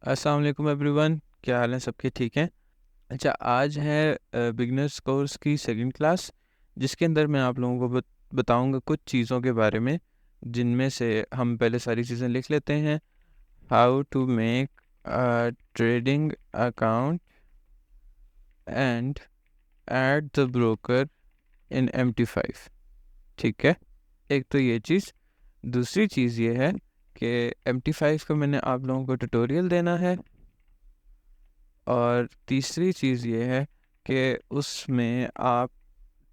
अस्सलाम वालेकुम एवरीवन, क्या हाल है? सबके ठीक हैं? अच्छा, आज है बिगनर्स कोर्स की सेकंड क्लास, जिसके अंदर मैं आप लोगों को बताऊंगा कुछ चीज़ों के बारे में, जिनमें से हम पहले सारी चीज़ें लिख लेते हैं। How to make a trading account and add the broker in MT5। ठीक है, एक तो ये चीज़। दूसरी चीज़ ये है कि MT5 का मैंने आप लोगों को ट्यूटोरियल देना है। और तीसरी चीज़ ये है कि उसमें आप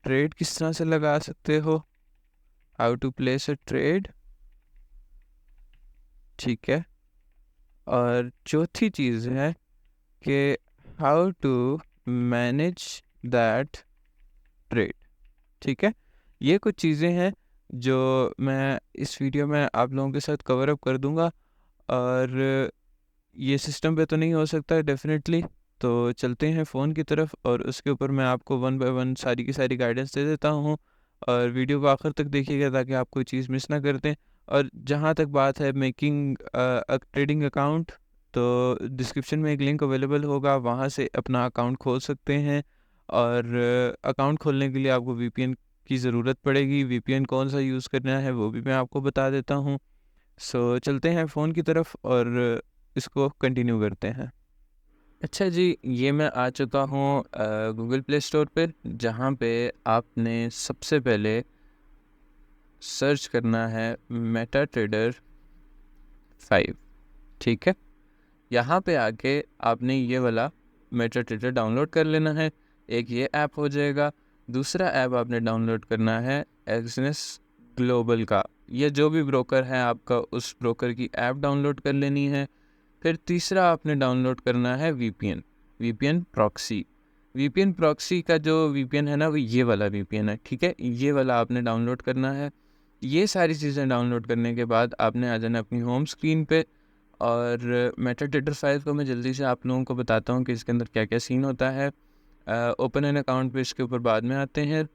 ट्रेड किस तरह से लगा सकते हो, how to place a trade. ठीक है, और चौथी चीज़ है कि how to manage that trade. ठीक है, ये कुछ चीज़ें हैं जो मैं इस वीडियो में आप लोगों के साथ कवर अप कर दूंगा। और ये सिस्टम पे तो नहीं हो सकता डेफिनेटली, तो चलते हैं फ़ोन की तरफ और उसके ऊपर मैं आपको वन बाय वन सारी की सारी गाइडेंस दे देता हूँ। और वीडियो को आखिर तक देखिएगा ताकि आप कोई चीज़ मिस ना कर दें। और जहाँ तक बात है मेकिंग अ ट्रेडिंग अकाउंट, तो डिस्क्रिप्शन में एक लिंक अवेलेबल होगा, वहाँ से अपना अकाउंट खोल सकते हैं। और अकाउंट खोलने के लिए आपको VPN की ज़रूरत पड़ेगी। VPN कौन सा यूज़ करना है वो भी मैं आपको बता देता हूँ। सो चलते हैं फ़ोन की तरफ और इसको कंटिन्यू करते हैं। अच्छा जी, ये मैं आ चुका हूँ गूगल प्ले स्टोर पे, जहाँ पे आपने सबसे पहले सर्च करना है मेटा ट्रेडर 5। ठीक है, यहाँ पे आके आपने ये वाला मेटा ट्रेडर डाउनलोड कर लेना है। एक ये ऐप हो जाएगा। दूसरा ऐप आपने डाउनलोड करना है एक्सनेस ग्लोबल का। ये जो भी ब्रोकर है आपका, उस ब्रोकर की ऐप डाउनलोड कर लेनी है। फिर तीसरा आपने डाउनलोड करना है VPN प्रॉक्सी। VPN प्रॉक्सी का जो VPN है ना, वो ये वाला VPN है। ठीक है, ये वाला आपने डाउनलोड करना है। ये सारी चीज़ें डाउनलोड करने के बाद आपने आ जाना अपनी होम स्क्रीन पे। और मेटाडेटा 5 को मैं जल्दी से आप लोगों को बताता हूँ कि इसके अंदर क्या क्या सीन होता है। ओपन एन अकाउंट पे इसके ऊपर बाद में आते हैं।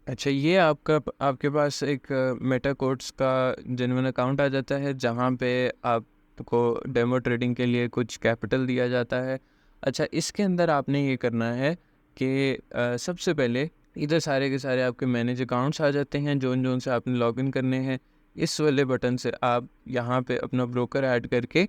अच्छा, ये आपके पास एक मेटा कोड्स का जेन्युइन अकाउंट आ जाता है, जहाँ पे आपको डेमो ट्रेडिंग के लिए कुछ कैपिटल दिया जाता है। अच्छा, इसके अंदर आपने ये करना है कि सबसे पहले इधर सारे के सारे आपके मैनेज अकाउंट्स आ जाते हैं, जोन से आपने लॉगिन करने हैं। इस वाले बटन से आप यहाँ पे अपना ब्रोकर ऐड करके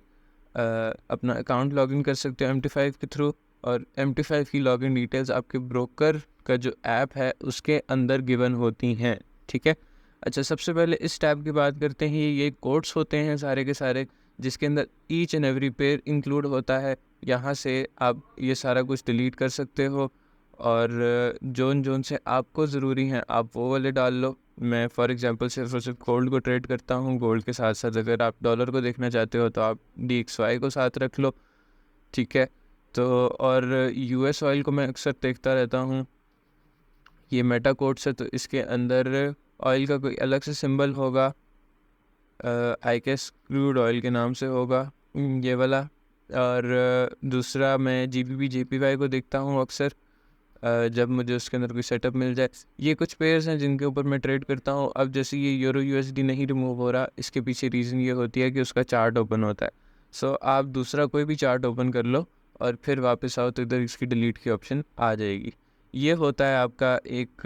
अपना अकाउंट लॉगिन कर सकते हो MT5 के थ्रू। और MT5 की लॉगिन डिटेल्स आपके ब्रोकर का जो ऐप है उसके अंदर गिवन होती हैं। ठीक है, अच्छा, सबसे पहले इस टैब की बात करते हैं। ये कोड्स होते हैं सारे के सारे, जिसके अंदर each and every pair include होता है। यहाँ से आप ये सारा कुछ डिलीट कर सकते हो। और जोन से आपको ज़रूरी हैं आप वो वाले डाल लो। मैं फॉर एग्जांपल सिर्फ और सिर्फ गोल्ड को ट्रेड करता हूँ। गोल्ड के साथ साथ अगर आप डॉलर को देखना चाहते हो तो आप DXY को साथ रख लो। ठीक है, तो और US ऑयल को मैं अक्सर देखता रहता हूँ। ये मेटा कोड्स है, तो इसके अंदर ऑयल का कोई अलग से सिंबल होगा, आई गेस क्रूड ऑयल के नाम से होगा ये वाला। और दूसरा मैं GBP JPY को देखता हूँ अक्सर, जब मुझे उसके अंदर कोई सेटअप मिल जाए। ये कुछ पेयर्स हैं जिनके ऊपर मैं ट्रेड करता हूँ। अब जैसे ये यूरो USD नहीं रिमूव हो रहा, इसके पीछे रीज़न ये होती है कि उसका चार्ट ओपन होता है। सो आप दूसरा कोई भी चार्ट ओपन कर लो और फिर वापस आओ तो इधर इसकी डिलीट की ऑप्शन आ जाएगी। ये होता है आपका एक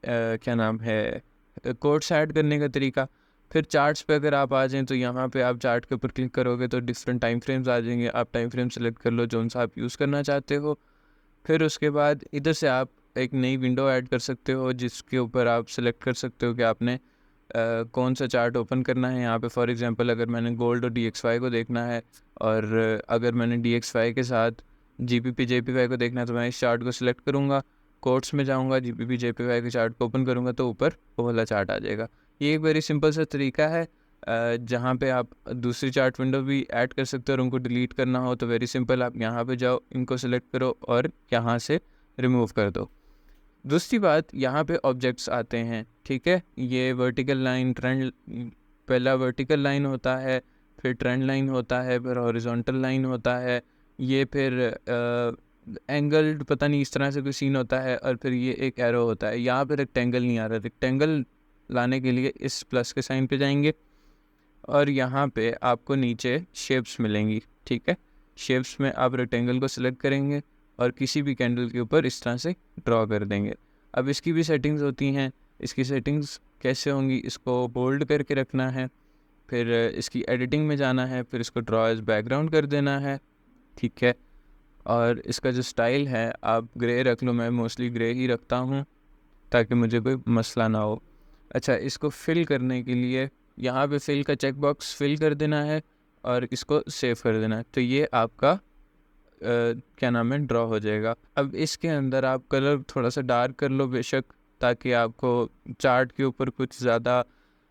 क्या नाम है, कोड्स ऐड करने का तरीका। फिर चार्ट्स पे अगर आप आ जाएं तो यहाँ पे आप चार्ट के ऊपर क्लिक करोगे तो डिफरेंट टाइम फ्रेम्स आ जाएंगे। आप टाइम फ्रेम सेलेक्ट कर लो जोन सा आप यूज़ करना चाहते हो। फिर उसके बाद इधर से आप एक नई विंडो ऐड कर सकते हो, जिसके ऊपर आप सेलेक्ट कर सकते हो कि आपने कौन सा चार्ट ओपन करना है। यहाँ पे फॉर एग्जांपल अगर मैंने गोल्ड और DXY को देखना है, और अगर मैंने DXY के साथ GBP JPY को देखना है, तो मैं इस चार्ट को सिलेक्ट करूँगा, कोर्ट्स में जाऊँगा, GBP JPY के चार्ट को ओपन करूँगा तो ऊपर वो वाला चार्ट आ जाएगा। ये एक वेरी सिंपल सा तरीका है, जहाँ पे आप दूसरी चार्ट विंडो भी ऐड कर सकते हो और उनको डिलीट करना हो तो वेरी सिंपल, आप यहाँ पे जाओ, इनको सेलेक्ट करो और यहाँ से रिमूव कर दो। दूसरी बात, यहाँ पे ऑब्जेक्ट्स आते हैं। ठीक है, ये वर्टिकल लाइन, ट्रेंड, पहला वर्टिकल लाइन होता है, फिर ट्रेंड लाइन होता है, फिर हॉरिजॉन्टल लाइन होता है, ये फिर एंगल्ड पता नहीं इस तरह से कोई सीन होता है, और फिर ये एक एरो होता है। यहाँ पे रेक्टेंगल नहीं आ रहा, रेक्टेंगल लाने के लिए इस प्लस के साइन पे जाएंगे और यहाँ पे आपको नीचे शेप्स मिलेंगी, ठीक है। शेप्स में आप रेक्टेंगल को सिलेक्ट करेंगे और किसी भी कैंडल के ऊपर इस तरह से ड्रॉ कर देंगे। अब इसकी भी सेटिंग्स होती हैं। इसकी सेटिंग्स कैसे होंगी, इसको बोल्ड करके रखना है, फिर इसकी एडिटिंग में जाना है, फिर इसको ड्रॉ एज बैकग्राउंड कर देना है, ठीक है। और इसका जो स्टाइल है आप ग्रे रख लो, मैं मोस्टली ग्रे ही रखता हूँ ताकि मुझे कोई मसला ना हो। अच्छा, इसको फिल करने के लिए यहाँ पे फिल का चेक बॉक्स फिल कर देना है और इसको सेव कर देना है, तो ये आपका क्या नाम है, ड्रॉ हो जाएगा। अब इसके अंदर आप कलर थोड़ा सा डार्क कर लो बेशक, ताकि आपको चार्ट के ऊपर कुछ ज़्यादा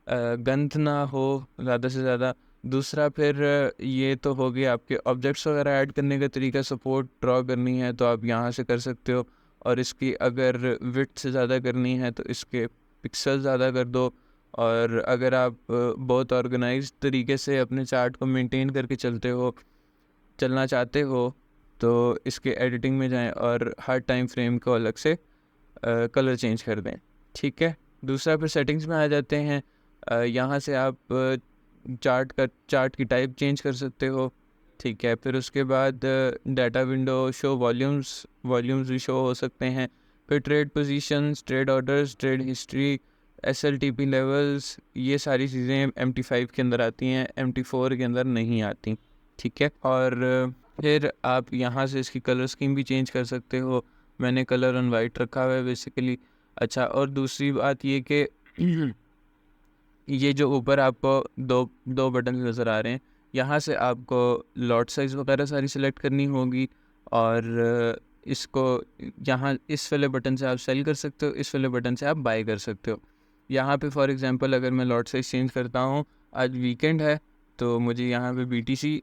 गंध ना हो ज़्यादा से ज़्यादा। दूसरा फिर ये तो हो गया आपके ऑब्जेक्ट्स वगैरह ऐड करने का तरीका। सपोर्ट ड्रॉ करनी है तो आप यहाँ से कर सकते हो, और इसकी अगर विड्थ से ज़्यादा करनी है तो इसके पिक्सल ज़्यादा कर दो। और अगर आप बहुत ऑर्गेनाइज तरीके से अपने चार्ट को मेंटेन करके चलना चाहते हो तो इसके एडिटिंग में जाएं और हर टाइम फ्रेम को अलग से कलर चेंज कर दें, ठीक है। दूसरा फिर सेटिंग्स में आ जाते हैं। यहाँ से आप चार्ट की टाइप चेंज कर सकते हो, ठीक है। फिर उसके बाद डाटा विंडो शो वॉल्यूम्स भी शो हो सकते हैं। फिर trade positions, trade orders, trade history, SLTP levels, ये सारी चीज़ें MT5 के अंदर आती हैं, MT4 के अंदर नहीं आती, ठीक है। और फिर आप यहाँ से इसकी कलर स्कीम भी चेंज कर सकते हो। मैंने कलर ऑन वाइट रखा हुआ है बेसिकली। अच्छा, और दूसरी बात ये कि ये जो ऊपर आपको दो बटन नज़र आ रहे हैं, यहाँ से आपको लॉट साइज़ वगैरह सारी सिलेक्ट करनी होगी, और इसको यहाँ इस वाले बटन से आप सेल कर सकते हो, इस वाले बटन से आप बाय कर सकते हो। यहाँ पे फॉर एग्जांपल अगर मैं लॉट साइज़ चेंज करता हूँ, आज वीकेंड है तो मुझे यहाँ पे BTC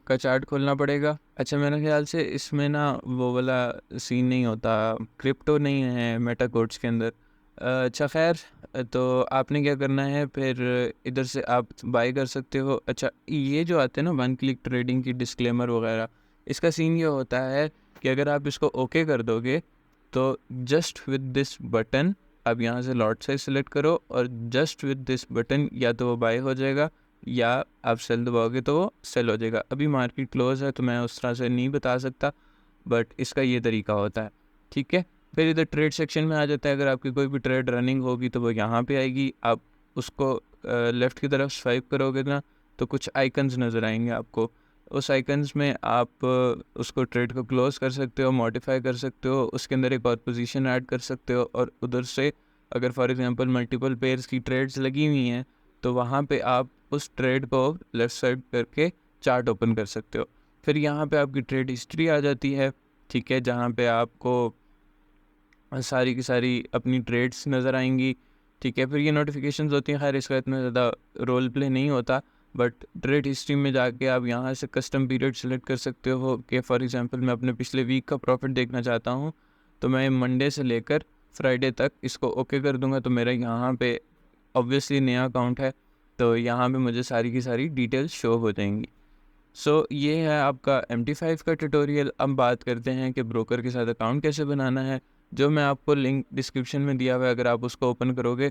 का चार्ट खोलना पड़ेगा। अच्छा, मेरे ख्याल से इसमें ना वो वाला सीन नहीं होता, क्रिप्टो नहीं है मेटा कोड्स के अंदर। अच्छा खैर, तो आपने क्या करना है, फिर इधर से आप बाय कर सकते हो। अच्छा, ये जो आते हैं ना 1 क्लिक ट्रेडिंग की डिस्क्लेमर वगैरह, इसका सीन ये होता है कि अगर आप इसको ओके कर दोगे तो जस्ट विद दिस बटन आप यहाँ से लॉट साइज सेलेक्ट करो, और जस्ट विद दिस बटन या तो वो बाय हो जाएगा या आप सेल दबाओगे तो वो सेल हो जाएगा। अभी मार्केट क्लोज है तो मैं उस तरह से नहीं बता सकता, बट इसका ये तरीका होता है, ठीक है। फिर इधर ट्रेड सेक्शन में आ जाता है। अगर आपकी कोई भी ट्रेड रनिंग होगी तो वो यहाँ पे आएगी। आप उसको लेफ़्ट की तरफ स्वाइप करोगे ना तो कुछ आइकन्स नज़र आएंगे आपको। उस आइकन्स में आप उसको ट्रेड को क्लोज़ कर सकते हो, मॉडिफाई कर सकते हो, उसके अंदर एक और पोजीशन ऐड कर सकते हो, और उधर से अगर फॉर एग्जांपल मल्टीपल पेयर्स की ट्रेड्स लगी हुई हैं तो वहाँ पे आप उस ट्रेड को लेफ़्ट साइड करके चार्ट ओपन कर सकते हो। फिर यहाँ पे आपकी ट्रेड हिस्ट्री आ जाती है, ठीक है, जहाँ पे आपको सारी की सारी अपनी ट्रेड्स नज़र आएंगी, ठीक है। फिर ये नोटिफिकेशंस होती हैं, खैर इसका इतना ज़्यादा रोल प्ले नहीं होता, बट ट्रेड हिस्ट्री में जाके आप यहाँ से कस्टम पीरियड सेलेक्ट कर सकते हो कि फॉर एग्जांपल मैं अपने पिछले वीक का प्रॉफिट देखना चाहता हूँ तो मैं मंडे से लेकर फ्राइडे तक इसको ओके कर दूंगा, तो मेरा यहाँ पे ऑब्वियसली नया अकाउंट है तो यहाँ पे मुझे सारी की सारी डिटेल्स शो हो जाएंगी। सो ये है आपका MT5 का ट्यूटोरियल। अब बात करते हैं कि ब्रोकर के साथ अकाउंट कैसे बनाना है, जो मैं आपको लिंक डिस्क्रिप्शन में दिया हुआ है। अगर आप उसको ओपन करोगे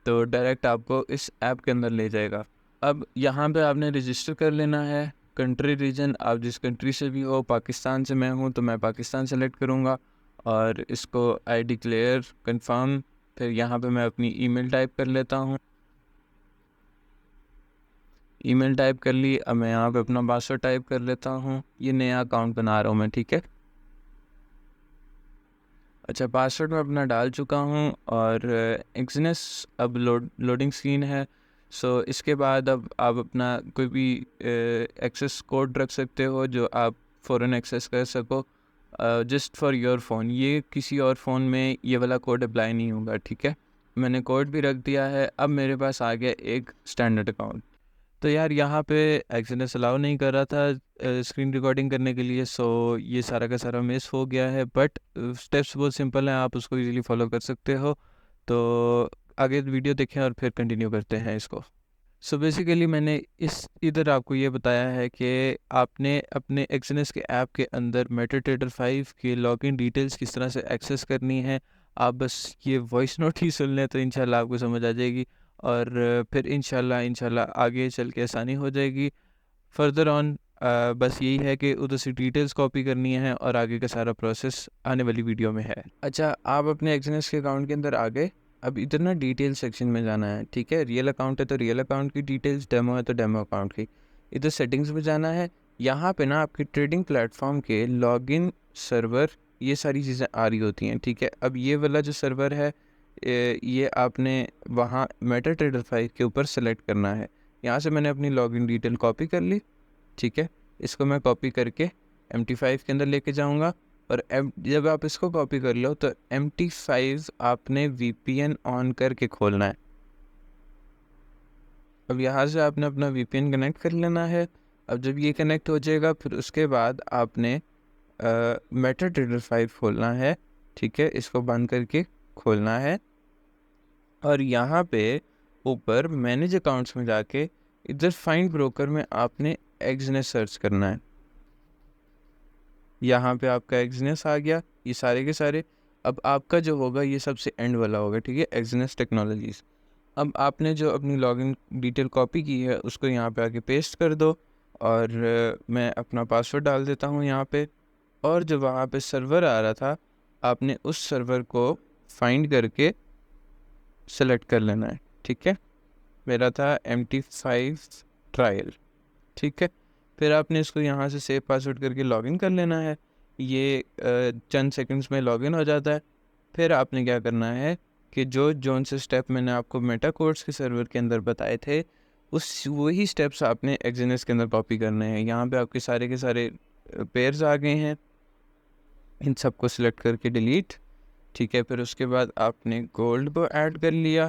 तो डायरेक्ट आपको इस ऐप के अंदर ले जाएगा। अब यहाँ पे आपने रजिस्टर कर लेना है। कंट्री रीजन, आप जिस कंट्री से भी हो, पाकिस्तान से मैं हूँ तो मैं पाकिस्तान सेलेक्ट करूँगा और इसको आई डिक्लेयर कन्फर्म। फिर यहाँ पे मैं अपनी ईमेल टाइप कर लेता हूँ। ईमेल टाइप कर ली। अब मैं यहाँ पे अपना पासवर्ड टाइप कर लेता हूँ। ये नया अकाउंट बना रहा हूँ मैं, ठीक है। अच्छा, पासवर्ड मैं अपना डाल चुका हूँ और एक्सनेस अब लोडिंग स्क्रीन है। सो इसके बाद अब आप अपना कोई भी एक्सेस कोड रख सकते हो जो आप फ़ौरन एक्सेस कर सको, जस्ट फॉर योर फ़ोन। ये किसी और फ़ोन में ये वाला कोड अप्लाई नहीं होगा, ठीक है। मैंने कोड भी रख दिया है। अब मेरे पास आ गया एक स्टैंडर्ड अकाउंट। तो यार यहाँ पे एक्सनेस अलाउ नहीं कर रहा था स्क्रीन रिकॉर्डिंग करने के लिए, सो ये सारा का सारा मिस हो गया है, बट स्टेप्स बहुत सिंपल हैं, आप उसको इजीली फॉलो कर सकते हो। तो आगे वीडियो देखें और फिर कंटिन्यू करते हैं इसको। सो बेसिकली मैंने इधर आपको ये बताया है कि आपने अपने एक्सनेस के ऐप के अंदर मेटाट्रेडर 5 के लॉगिन डिटेल्स किस तरह से एक्सेस करनी है। आप बस ये वॉइस नोट ही सुन लें तो इंशाल्लाह आपको समझ आ जाएगी। और फिर इंशाल्लाह आगे चल के आसानी हो जाएगी। फर्दर ऑन बस यही है कि उधर से डिटेल्स कॉपी करनी है और आगे का सारा प्रोसेस आने वाली वीडियो में है। अच्छा, आप अपने एक्सनेस के अकाउंट के अंदर आ गए। अब इधर ना डिटेल सेक्शन में जाना है, ठीक है। रियल अकाउंट है तो रियल अकाउंट की डिटेल्स, डेमो है तो डेमो अकाउंट की। इधर सेटिंग्स में जाना है। यहाँ पे ना आपके ट्रेडिंग प्लेटफॉर्म के लॉगिन, सर्वर, ये सारी चीज़ें आ रही होती हैं, ठीक है। अब ये वाला जो सर्वर है ये आपने वहाँ मेटाट्रेडर 5 के ऊपर सेलेक्ट करना है। यहाँ से मैंने अपनी लॉगिन डिटेल कॉपी कर ली, ठीक है। इसको मैं कॉपी करके MT5 के अंदर लेके जाऊँगा और जब आप इसको कॉपी कर लो तो MT5 आपने VPN ऑन करके खोलना है। अब यहाँ से आपने अपना VPN कनेक्ट कर लेना है। अब जब ये कनेक्ट हो जाएगा फिर उसके बाद आपने मेटाट्रेडर 5 खोलना है, ठीक है। इसको बंद करके खोलना है और यहाँ पे ऊपर मैनेज अकाउंट्स में जाके इधर फाइंड ब्रोकर में आपने एक्सनेस सर्च करना है। यहाँ पे आपका एक्सनेस आ गया, ये सारे के सारे। अब आपका जो होगा ये सबसे एंड वाला होगा, ठीक है, एक्सनेस टेक्नोलॉजीज़। अब आपने जो अपनी लॉगिन डिटेल कॉपी की है उसको यहाँ पे आके पेस्ट कर दो और मैं अपना पासवर्ड डाल देता हूँ यहाँ पे। और जो वहाँ पे सर्वर आ रहा था आपने उस सर्वर को फाइंड करके सेलेक्ट कर लेना है, ठीक है। मेरा था MT5 ट्रायल, ठीक है। फिर आपने इसको यहाँ से सेव पासवर्ड करके लॉगिन कर लेना है। ये चंद सेकंड्स में लॉगिन हो जाता है। फिर आपने क्या करना है कि जोन से स्टेप मैंने आपको मेटा कोड्स के सर्वर के अंदर बताए थे उस वही स्टेप्स आपने एक्सनेस के अंदर कॉपी करने हैं। यहाँ पे आपके सारे के सारे पेयर्स आ गए हैं, इन सबको सिलेक्ट करके डिलीट, ठीक है। फिर उसके बाद आपने गोल्ड को ऐड कर लिया,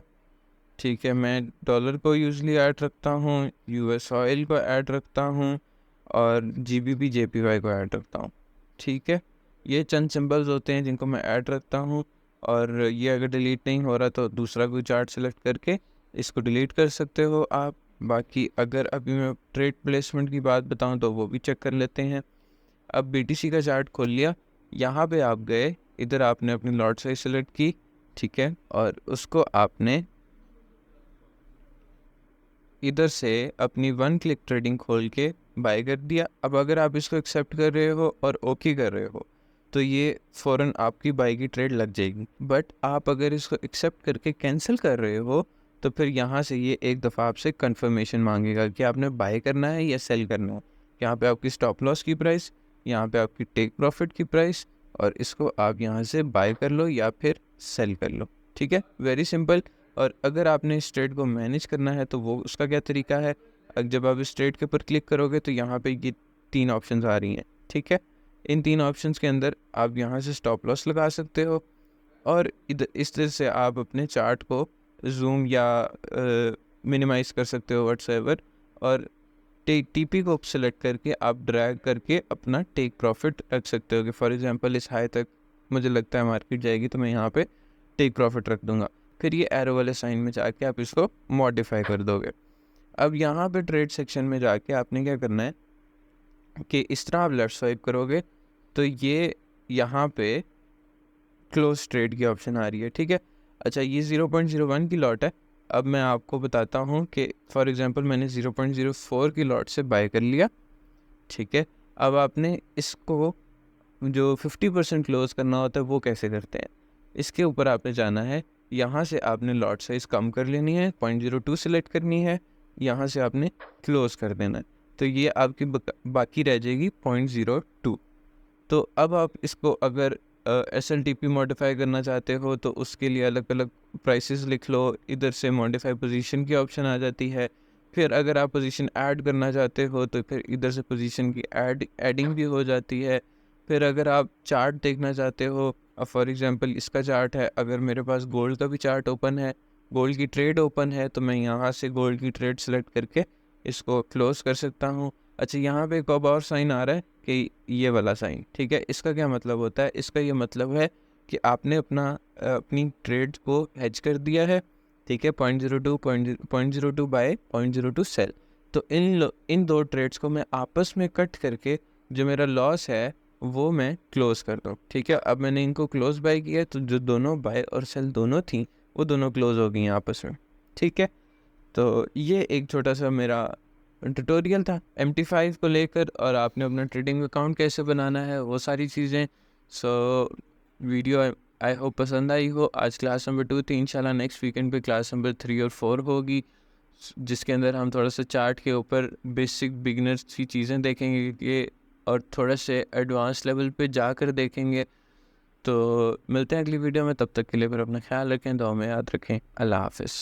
ठीक है। मैं डॉलर को यूजली ऐड रखता हूँ, US ऑयल को ऐड रखता हूँ और GBP JPY को ऐड रखता हूँ, ठीक है। ये चंद सिंबल्स होते हैं जिनको मैं ऐड रखता हूँ। और ये अगर डिलीट नहीं हो रहा तो दूसरा कोई चार्ट सेलेक्ट करके इसको डिलीट कर सकते हो आप। बाकी अगर अभी मैं ट्रेड प्लेसमेंट की बात बताऊँ तो वो भी चेक कर लेते हैं। अब BTC का चार्ट खोल लिया, यहाँ पे आप गए, इधर आपने अपनी लॉट साइज सेलेक्ट की, ठीक है। और उसको आपने इधर से अपनी 1 क्लिक ट्रेडिंग खोल के बाय कर दिया। अब अगर आप इसको एक्सेप्ट कर रहे हो और ओके कर रहे हो तो ये फ़ौरन आपकी बाय की ट्रेड लग जाएगी। बट आप अगर इसको एक्सेप्ट करके कैंसिल कर रहे हो तो फिर यहाँ से ये एक दफ़ा आपसे कंफर्मेशन मांगेगा कि आपने बाय करना है या सेल करना है। यहाँ पे आपकी स्टॉप लॉस की प्राइस, यहाँ पे आपकी टेक प्रॉफिट की प्राइस, और इसको आप यहाँ से बाय कर लो या फिर सेल कर लो, ठीक है। Very simple. और अगर आपने इस ट्रेड को मैनेज करना है तो वो उसका क्या तरीका है। जब आप इस ट्रेड के ऊपर क्लिक करोगे तो यहाँ पे ये 3 ऑप्शंस आ रही हैं, ठीक है। इन 3 ऑप्शंस के अंदर आप यहाँ से स्टॉप लॉस लगा सकते हो और इस तरह से आप अपने चार्ट को जूम या मिनिमाइज कर सकते हो व्हाट्सएवर। और TP को सेलेक्ट करके आप ड्रैग करके अपना टेक प्रॉफिट रख सकते हो कि फॉर एग्जांपल इस हाई तक मुझे लगता है मार्केट जाएगी तो मैं यहाँ पे टेक प्रॉफिट रख दूंगा। फिर ये एरो वाले साइन में जाके आप इसको मॉडिफाई कर दोगे। अब यहाँ पे ट्रेड सेक्शन में जाके आपने क्या करना है कि इस तरह आप लेफ्ट स्वाइप करोगे तो ये यहाँ पे क्लोज ट्रेड की ऑप्शन आ रही है, ठीक है। अच्छा, ये 0.01 की लॉट है। अब मैं आपको बताता हूँ कि फॉर एग्जांपल मैंने 0.04 की लॉट से बाय कर लिया, ठीक है। अब आपने इसको जो 50% क्लोज करना होता है वो कैसे करते हैं, इसके ऊपर आपने जाना है। यहाँ से आपने लॉट साइज़ कम कर लेनी है, 0.02 सेलेक्ट करनी है, यहाँ से आपने क्लोज कर देना है। तो ये आपकी बाकी रह जाएगी 0.02। तो अब आप इसको अगर SLTP मॉडिफाई करना चाहते हो तो उसके लिए अलग अलग प्राइसेस लिख लो। इधर से मॉडिफाई पोजीशन की ऑप्शन आ जाती है। फिर अगर आप पोजीशन ऐड करना चाहते हो तो फिर इधर से पोजीशन की एडिंग भी हो जाती है। फिर अगर आप चार्ट देखना चाहते हो, फॉर एग्जांपल इसका चार्ट है, अगर मेरे पास गोल्ड का भी चार्ट ओपन है, गोल्ड की ट्रेड ओपन है, तो मैं यहाँ से गोल्ड की ट्रेड सेलेक्ट करके इसको क्लोज कर सकता हूँ। अच्छा, यहाँ पे एक और साइन आ रहा है कि ये वाला साइन, ठीक है। इसका क्या मतलब होता है, इसका ये मतलब है कि आपने अपनी ट्रेड को हेज कर दिया है, ठीक है। 0.02 बाय 0.02 सेल। तो इन 2 ट्रेड्स को मैं आपस में कट करके जो मेरा लॉस है वो मैं क्लोज कर दूँ, ठीक है। अब मैंने इनको क्लोज बाय किया तो जो दोनों बाय और सेल दोनों थी वो दोनों क्लोज हो गई हैं आपस में, ठीक है। तो ये एक छोटा सा मेरा ट्यूटोरियल था MT5 को लेकर, और आपने अपना ट्रेडिंग अकाउंट कैसे बनाना है वो सारी चीज़ें। सो वीडियो आई होप पसंद आई हो। आज क्लास नंबर 2 थी, इंशाल्लाह नेक्स्ट वीकेंड पे क्लास नंबर 3 और 4 होगी, जिसके अंदर हम थोड़ा सा चार्ट के ऊपर बेसिक बिगनर्स की चीज़ें देखेंगे कि, और थोड़ा से एडवांस लेवल पे जाकर देखेंगे। तो मिलते हैं अगली वीडियो में, तब तक के लिए फिर अपना ख्याल रखें, दुआ में याद रखें। अल्लाह हाफिज़।